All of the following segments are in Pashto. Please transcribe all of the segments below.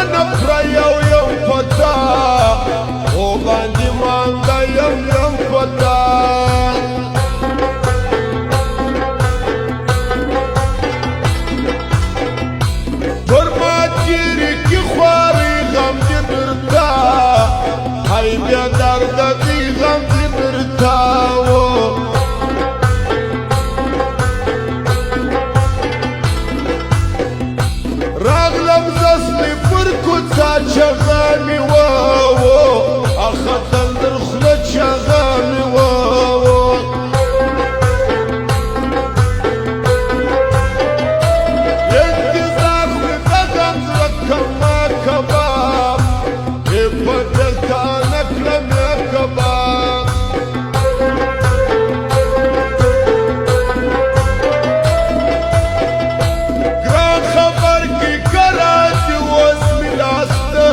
ګرانه پره یم په تا وباندې مانده یم په تا پر ما تیرې کې خوارې غم دې درته هی بیا درده دې غم دې درته راغلم زسمې پر کوڅه چغه مې اخذل در خوله چغه مې انتظار مې دغه زړه کما کباب په دلته نه کړم یا کباب ګران خبر کې ګران دي اوس مې لاس ته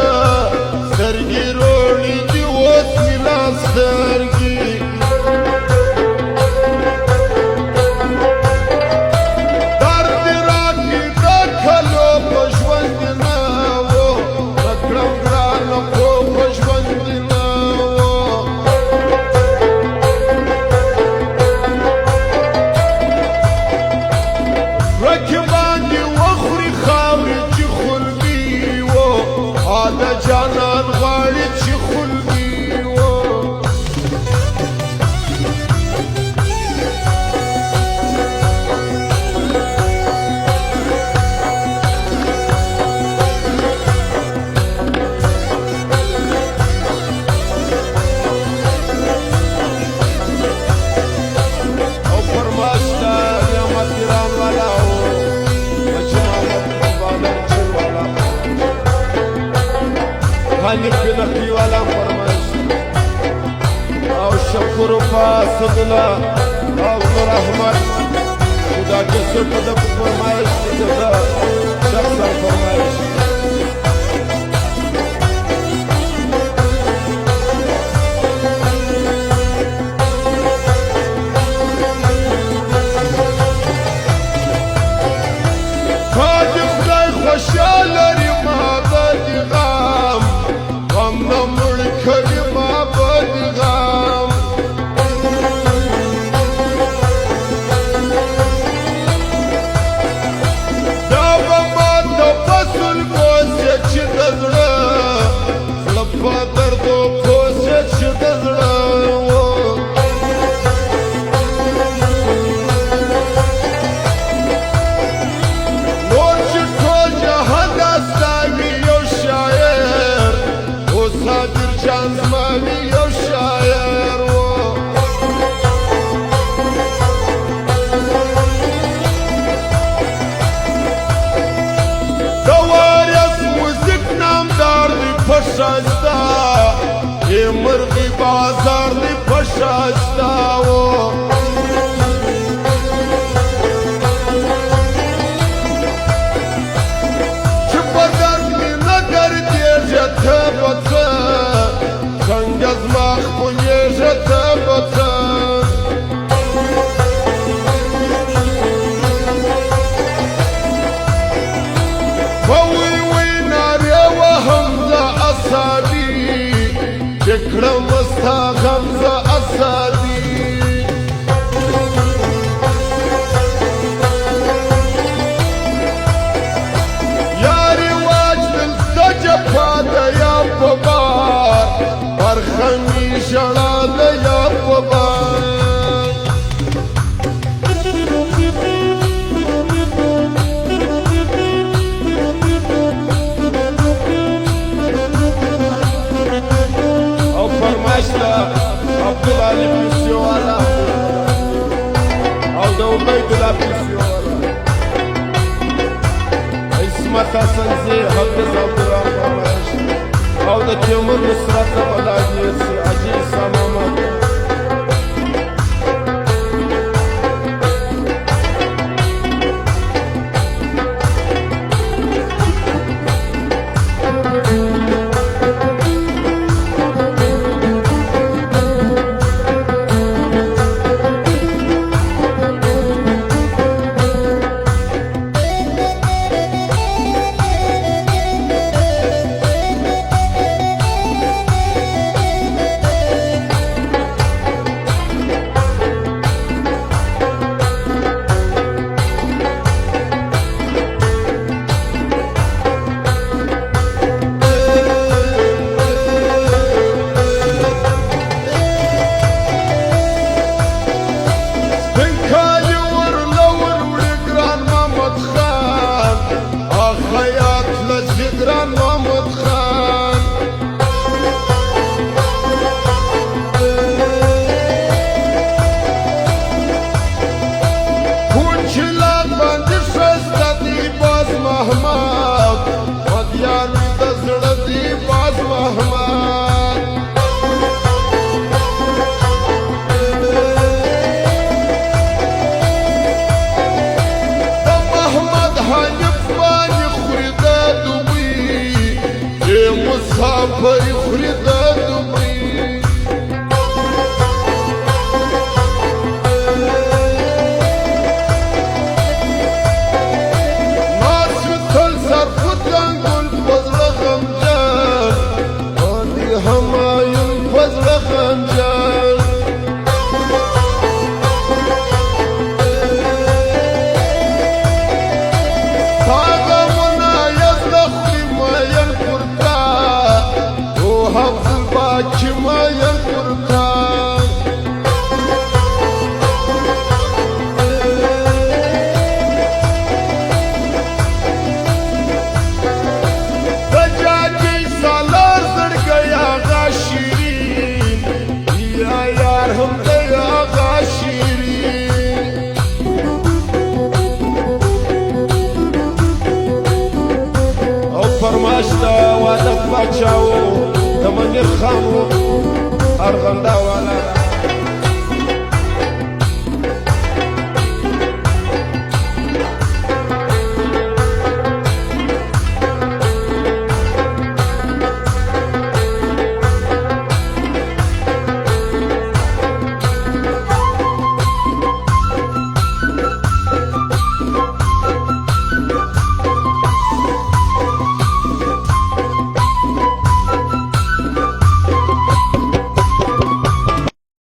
سترګې روڼې دي اوس مې لاس سترګې درد دې راکړي د کلو په ژوند دې نه و کړم ګرانه خو په ژوند دې نه و رکې باندې وخوري خاورې چې خلبي و د جانان غواړي چې خلبي و او فرماشته نعمت ګران والا و بچه محمد بالر چل والا حنیف نقی والا فرمایش او شکر فاسدلا او نور احمد خدا کے سپد فرمایش جدا شخصا فرمایش خاج خدای خوشاله لري ما بدي غم غم نه مړ کړي ما بدي غم دا به ماته فصل کوسې چې د زړه زړه په دردو کوسې چې د زړه نور چې ټول جهان داستا وي یو شاعر اوس حاضر جان زما وي یو شاعر و د وارث موزیک نامدار دی په ښایسته مرغي بازار دی په ښایسته و چې په درد مې نه ګرځېږه ته به څه څنګه زما خپلېږه ته به څه په وی وی نارې وهم زه اصابي چې کړم ستا غم زه اصابي یاري واجبل زه جفا د یا په بار برخه مې ژړا د یا په بار او فرمایش ده عبدالعلی پیسیو والا او د عبیدالله پیسیو والا عصمت حسن زی حافظ عبدالرحمن فرمایش او د تیمور نصرت بلاجی حاجی عیسی محمد پری خوری د دوبري ناست تل سر په ځنګل په زړه غمجن باندې همایون په زړه غمجن Çimayan kurtar Bacacı salar zırgaya gaşirin Ya yarhım da ya gaşirin O farmaşta vadak bacavu Tamanir khamru Arganda wala